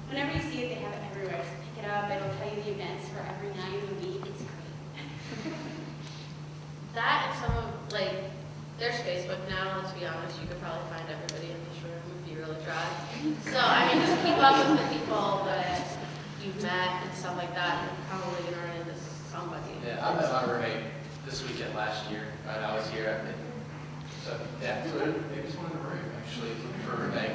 whenever you see it, they have it everywhere. Just pick it up. It'll tell you the events for every night of the week. It's great. That and some of, there's Facebook now, let's be honest, you could probably find everybody in this room if you really tried. So, just keep up with the people that you've met and stuff like that, and probably gonna run into somebody. Yeah, I met my roommate this weekend last year, when I was here. So it was one in the room, actually, looking for a roommate.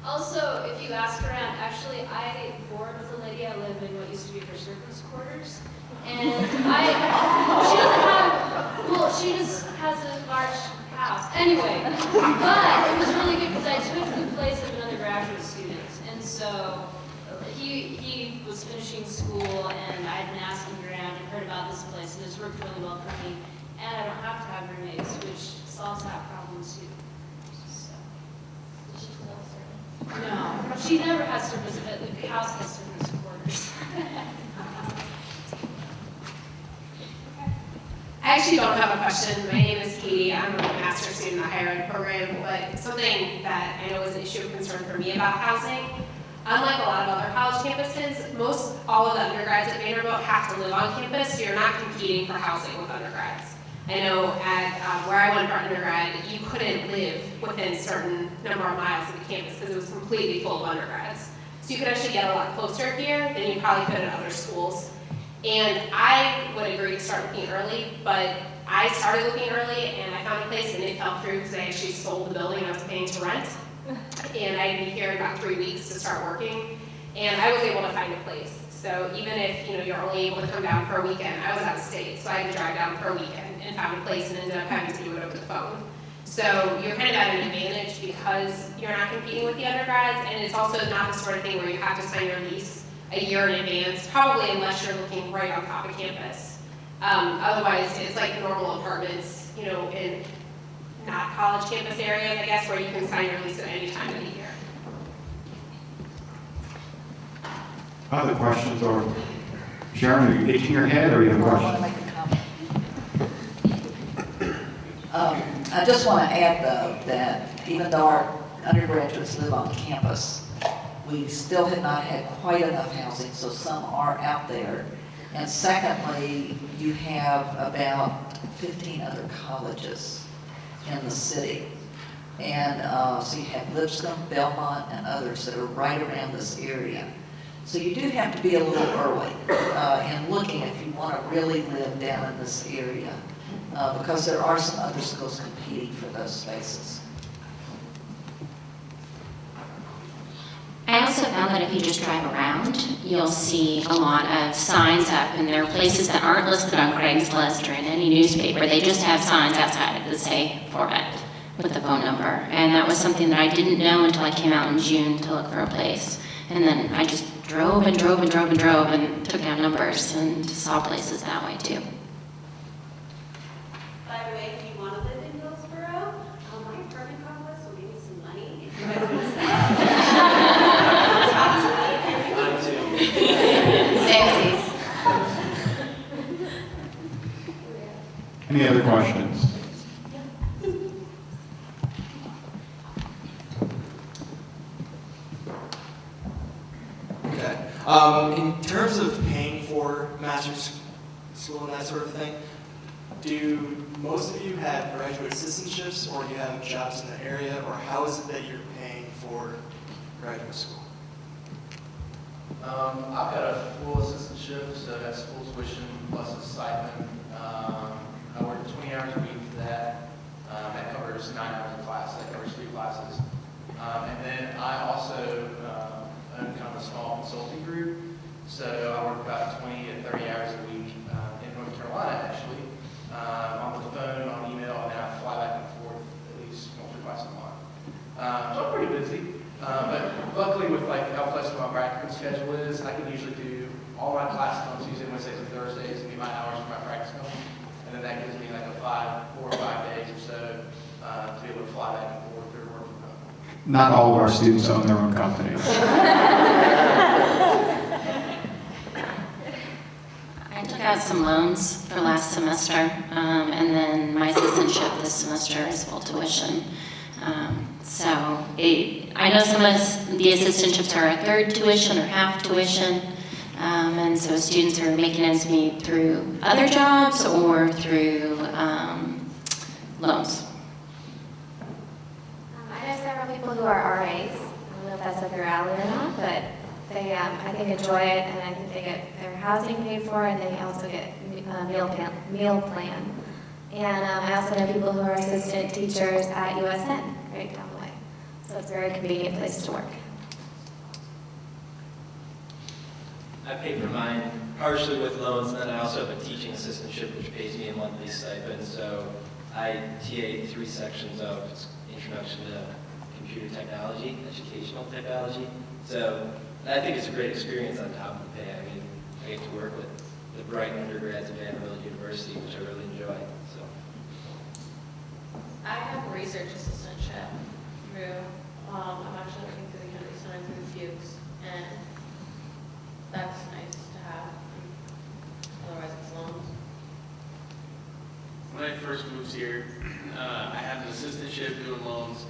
Also, if you ask around, actually, I board with a lady. I live in what used to be her servants' quarters. And she just has a large house. Anyway, but it was really good because I took the place of an undergraduate student. And so he was finishing school, and I had been asking around and heard about this place, and it's worked really well for me. And I don't have to have roommates, which solves that problem too. So. No, she never has service, but the house has service quarters. I actually don't have a question. My name is Katie. I'm a master's student in the higher ed program, but something that I know is an issue of concern for me about housing, unlike a lot of other college campuses, all of the undergrads at Vanderbilt have to live on campus, so you're not competing for housing with undergrads. I know at where I went for undergrad, you couldn't live within a certain number of miles of the campus because it was completely full of undergrads. So you could actually get a lot closer here than you probably could at other schools. And I would agree to start looking early, but I started looking early and I found a place and it fell through because I actually sold the building I was paying to rent. And I'd be here in about 3 weeks to start working. And I was able to find a place. So even if you're only able to come down for a weekend, I was out of state, so I had to drive down for a weekend and found a place and ended up having to do it over the phone. So you're kind of at an advantage because you're not competing with the undergrads, and it's also not the sort of thing where you have to sign your lease a year in advance, probably unless you're looking right on top of campus. Otherwise, it's like normal apartments, in not college campus areas, I guess, where you can sign your lease at any time of the year. Other questions, or Sharon, are you itching your head, or you have a question? I want to make a comment. I just want to add, though, that even though our undergraduates live on campus, we still have not had quite enough housing, so some are out there. And secondly, you have about 15 other colleges in the city. And so you have Lipscomb, Belmont, and others that are right around this area. So you do have to be a little early in looking if you want to really live down in this area, because there are some other schools competing for those spaces. I also found that if you just drive around, you'll see a lot of signs up, and there are places that aren't listed on Craigslist or in any newspaper. They just have signs outside that say "for-rent" with the phone number. And that was something that I didn't know until I came out in June to look for a place. And then I just drove and drove and drove and drove and took down numbers and saw places that way too. By the way, if you want to live in Hillsborough, my apartment complex will give you some money. If you guys want to Any other questions? Okay. In terms of paying for master's school and that sort of thing, do most of you have graduate assistantships, or do you have jobs in the area, or how is it that you're paying for graduate school? I've got a full assistantship, so that's full tuition plus a stipend. I work 20 hours a week for that. That covers 9 hours of class. That covers 3 classes. And then I also own kind of a small consulting group. So I work about 20 to 30 hours a week in North Carolina, actually, on the phone, on email, and then I fly back and forth at least once or twice a month. So I'm pretty busy. But luckily, with how flexible my practicum schedule is, I can usually do all my classes on Tuesdays, Wednesdays, and Thursdays, and do my hours for my practicum. And then that gives me like 4 or 5 days or so to be able to fly back and forth or work from home. Not all of our students own their own companies. I took out some loans for last semester, and then my assistantship this semester is full tuition. I know some of the assistantships are a third tuition or half tuition, and so students are making ends meet through other jobs or through loans. I know several people who are RAs. I don't know if that's up your alley or not, but they, I think, enjoy it, and I think they get their housing paid for, and they also get meal plan. And I also know people who are assistant teachers at USN, right down the way. So it's a very convenient place to work. I pay for mine partially with loans, and then I also have a teaching assistantship which pays me a monthly stipend. So I TA 3 sections of Introduction to Computer Technology, Educational Technology. So I think it's a great experience on top of the pay. I mean, I get to work with the bright undergrads at Vanderbilt University, which I really enjoy. So I have a research assistantship through I'm actually looking through the county signs and Fuchs, and that's nice to have. Otherwise, it's loans. When I first moved here, I had an assistantship doing loans,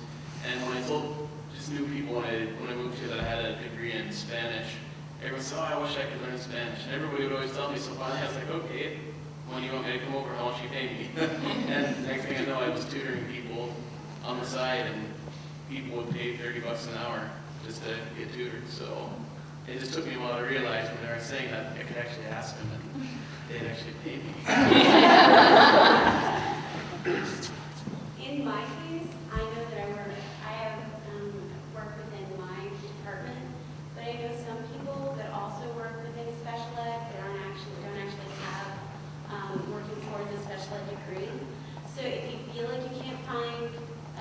and when I told just new people when I moved here that I had a degree in Spanish, everyone said, "Oh, I wish I could learn Spanish." And everybody would always tell me, so finally I was like, "Okay, when you want me to come over, how much you pay me?" And next thing I know, I was tutoring people on the side, and people would pay $30 an hour just to get tutored. So it just took me a while to realize when they were saying that I could actually ask them, and they'd actually pay me. In my case, I know that I have worked within my department, but I know some people that also work within special ed that don't actually have working towards a special ed degree. So if you feel like you can't find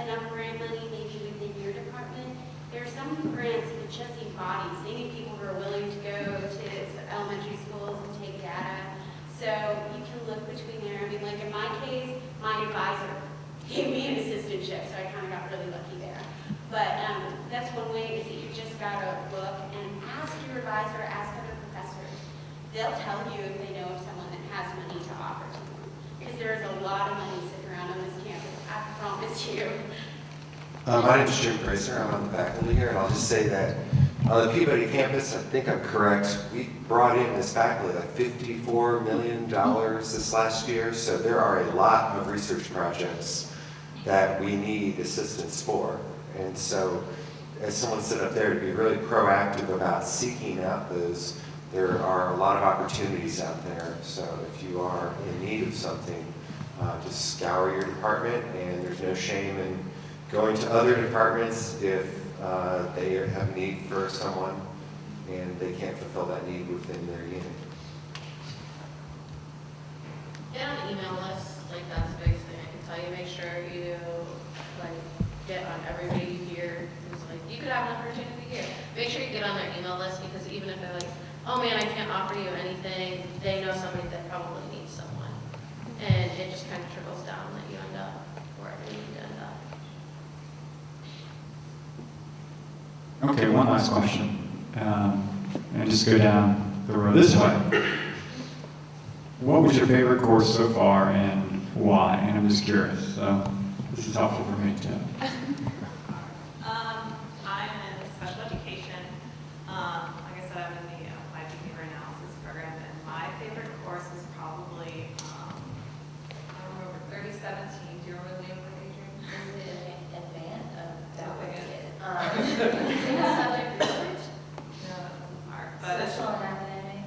enough grant money maybe within your department, there are some grants that just need bodies. They need people who are willing to go to elementary schools and take data. So you can look between there. I mean, like in my case, my advisor gave me an assistantship, so I kind of got really lucky there. But that's one way, is that you just got to look and ask your advisor, ask other professors. They'll tell you if they know of someone that has money to offer to you. Because there's a lot of money sitting around on this campus, I promise you. My name is Jim Fraser. I'm on the faculty here, and I'll just say that on the Peabody campus, I think I'm correct, we brought in as faculty like $54 million this last year, so there are a lot of research projects that we need assistance for. And so, as someone said up there, to be really proactive about seeking out those, there are a lot of opportunities out there. So if you are in need of something, just scour your department, and there's no shame in going to other departments if they have need for someone and they can't fulfill that need within their unit. Get on the email list, like that's the biggest thing I can tell you. Make sure you like get on everybody here who's like, you could have an opportunity here. Make sure you get on their email list, because even if they're like, oh man, I can't offer you anything, they know somebody that probably needs someone. And it just kind of trickles down that you end up wherever you need to end up. Okay, one last question. And just go down the road this way. What was your favorite course so far and why? And I'm just curious. So this is helpful for me too. I'm in special education. Like I said, I'm in the applied behavior analysis program, and my favorite course was probably, I remember 3017. Do you remember the name of it, Adrian? Is it advanced? Subject research? No, art. But it's Social and academic?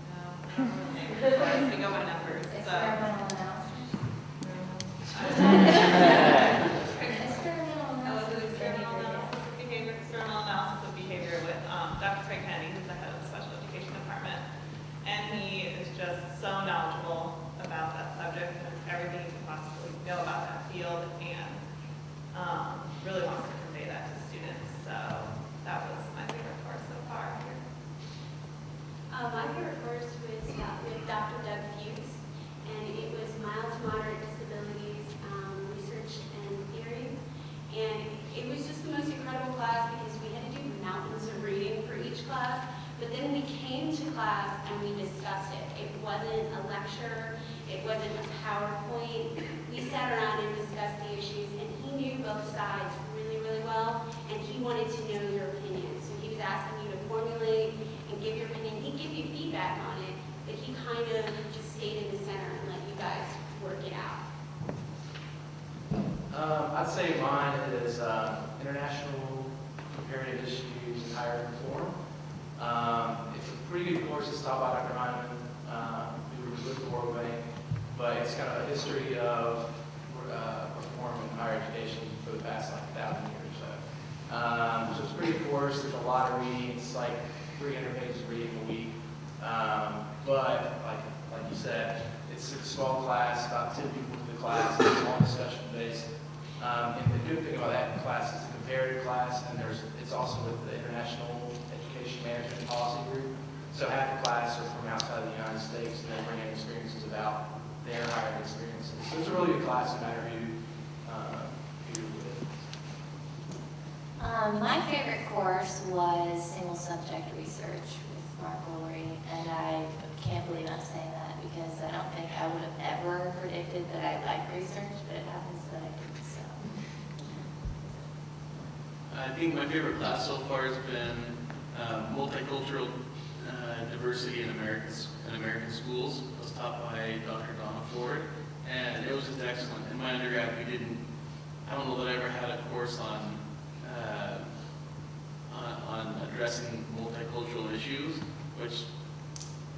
no, I don't remember the name. But we go by numbers. Experimental analysis? That was an experimental analysis of behavior, with Dr. Craig Kennedy, who's the head of the special education department. And he is just so knowledgeable about that subject and everything you can possibly know about that field, and really wants to convey that to students. So that was my favorite course so far here. My favorite course was with Dr. Doug Fuchs, and it was mild to moderate disabilities, research and theory. And it was just the most incredible class because we had to do mountains of reading for each class, but then we came to class and we discussed it. It wasn't a lecture, it wasn't a PowerPoint. We sat around and discussed the issues, and he knew both sides really, really well, and he wanted to know your opinion. So he was asking you to formulate and give your opinion. He'd give you feedback on it, but he kind of just stayed in the center and let you guys work it out. I'd say mine is International Comparative Issues in Higher Reform. It's a pretty good course. It's taught by Dr. Hyman, who was with the World Bank, but it's kind of a history of reform in higher education for the past 1,000 years or so. So it's a pretty good course. There's a lot of reading. It's like 300 pages of reading a week. But like you said, it's a small class, about 10 people in the class. It's all discussion based. And the good thing about that class is a comparative class, and it's also with the International Education Management Policy Group. So half the class are from outside of the United States, and they bring in experiences about their higher experiences. So it's a really good class, no matter who you're with. My favorite course was single subject research with Mark Lowry, and I can't believe I'm saying that because I don't think I would have ever predicted that I like research, but it happens that I do, so. I think my favorite class so far has been multicultural diversity in American schools. It was taught by Dr. Donna Ford, and it was just excellent. In my undergrad, I don't know that I ever had a course on addressing multicultural issues, which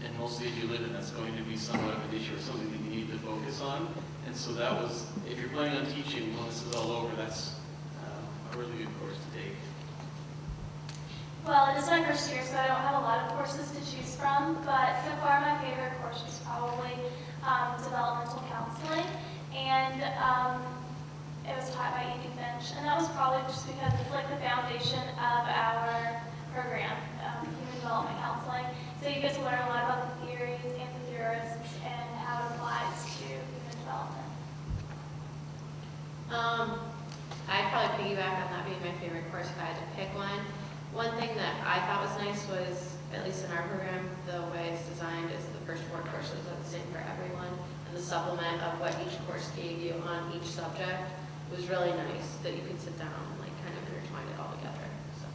in most cities you live in, that's going to be somewhat of an issue or something that you need to focus on. And so that was, if you're planning on teaching when this is all over, that's a really good course to take. Well, it is my first year, so I don't have a lot of courses to choose from, but so far my favorite course was probably developmental counseling, and it was taught by Edie Finch, and that was probably just because it's like the foundation of our program, human development counseling. So you get to learn a lot about the theories and the theorists and how it applies to human development. I'd probably piggyback on that being my favorite course if I had to pick one. One thing that I thought was nice was, at least in our program, the way it's designed is the first 4 courses are the same for everyone, and the supplement of what each course gave you on each subject was really nice, that you could sit down and like kind of intertwine it all together. So.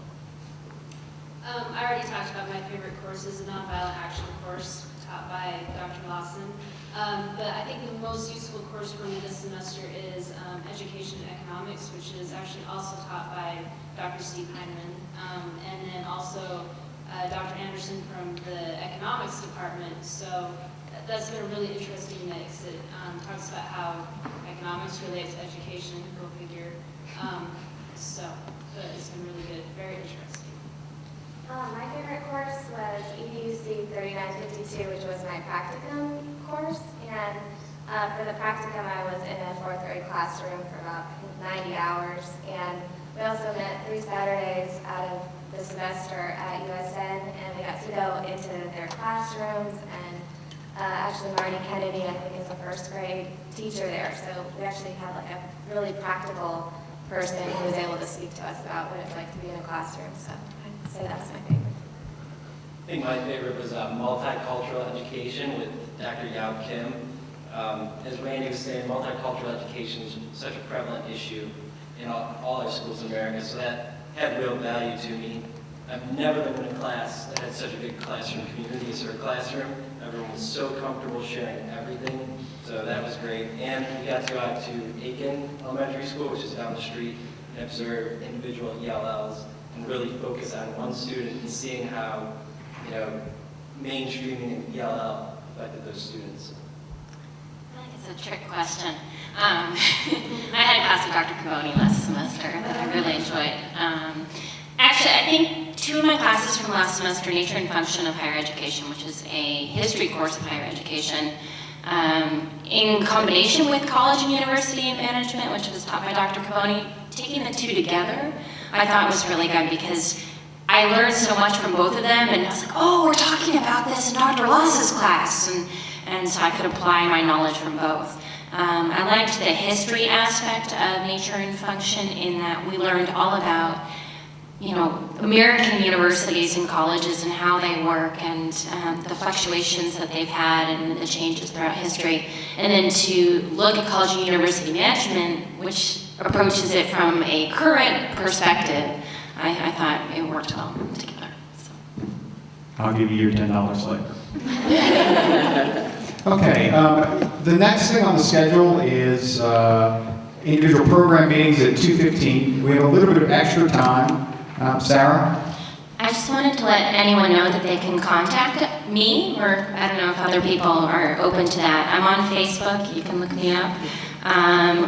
I already talked about my favorite course is a nonviolent action course taught by Dr. Lawson. But I think the most useful course for me this semester is Education and Economics, which is actually also taught by Dr. Steve Heinemann. And then also Dr. Anderson from the Economics Department. So that's been a really interesting mix. It talks about how economics relates to education, go figure. But it's been really good, very interesting. My favorite course was EDUC 3952, which was my practicum course. And for the practicum, I was in a 4th grade classroom for about 90 hours. And we also met 3 Saturdays out of the semester at USN, and we got to go into their classrooms. And actually, Marty Kennedy, I think, is a 1st grade teacher there. So we actually had like a really practical person who was able to speak to us about what it's like to be in a classroom. So I'd say that's my favorite. I think my favorite was multicultural education with Dr. Yao Kim. As Randy was saying, multicultural education is such a prevalent issue in all our schools in America, so that had real value to me. I've never been in a class that had such a big classroom community as our classroom. Everyone was so comfortable sharing everything, so that was great. And we got to go out to Aiken Elementary School, which is down the street, and observe individual ELLs and really focus on one student and seeing how, mainstreaming an ELL affected those students. I think it's a trick question. I had a class with Dr. Peabody last semester that I really enjoyed. Actually, I think 2 of my classes from last semester, Nature and Function of Higher Education, which is a history course of higher education, in combination with college and university management, which was taught by Dr. Peabody, taking the 2 together, I thought was really good because I learned so much from both of them, and I was like, oh, we're talking about this in Dr. Loss's class, and so I could apply my knowledge from both. I liked the history aspect of Nature and Function in that we learned all about, American universities and colleges and how they work and the fluctuations that they've had and the changes throughout history. And then to look at college and university management, which approaches it from a current perspective, I thought it worked well together. So. I'll give you your $10 later. Okay, the next thing on the schedule is individual program meetings at 2:15. We have a little bit of extra time. Sarah? I just wanted to let anyone know that they can contact me, or I don't know if other people are open to that. I'm on Facebook, you can look me up.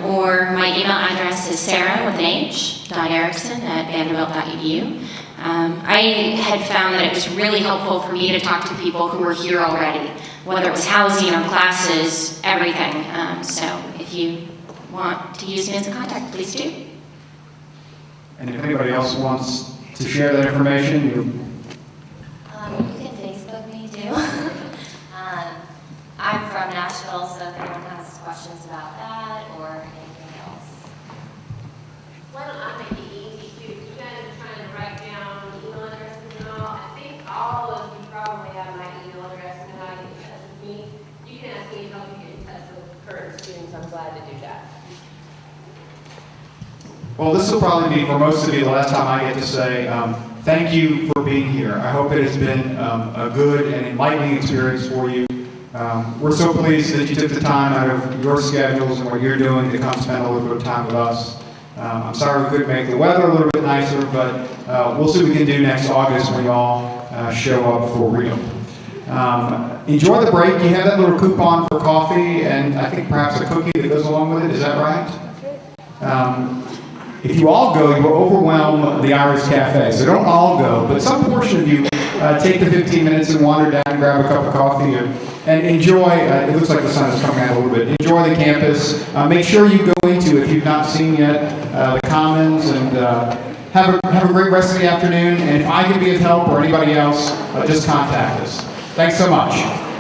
Or my email address is sarah.erickson@vanderbilt.edu. I had found that it was really helpful for me to talk to people who were here already, whether it was housing or classes, everything. So if you want to use me as a contact, please do. And if anybody else wants to share that information, You can Facebook me too. I'm from Nashville, so if anyone has questions about that or anything else. Why don't I make it easy too? You guys Well, this will probably be, for most of you, the last time I get to say thank you for being here. I hope it has been a good and enlightening experience for you. We're so pleased that you took the time out of your schedules and what you're doing to come spend a little bit of time with us. I'm sorry we couldn't make the weather a little bit nicer, but we'll see what we can do next August when you all show up for real. Enjoy the break. You have that little coupon for coffee and I think perhaps a cookie that goes along with it. Is that right? If you all go, you will overwhelm the Irish Cafe. So don't all go, but some portion of you take the 15 minutes and wander down and grab a cup of coffee and enjoy. It looks like the sun is coming out a little bit. Enjoy the campus. Make sure you go into, if you've not seen yet, the Commons, and have a great rest of the afternoon. And if I can be of help or anybody else, just contact us. Thanks so much.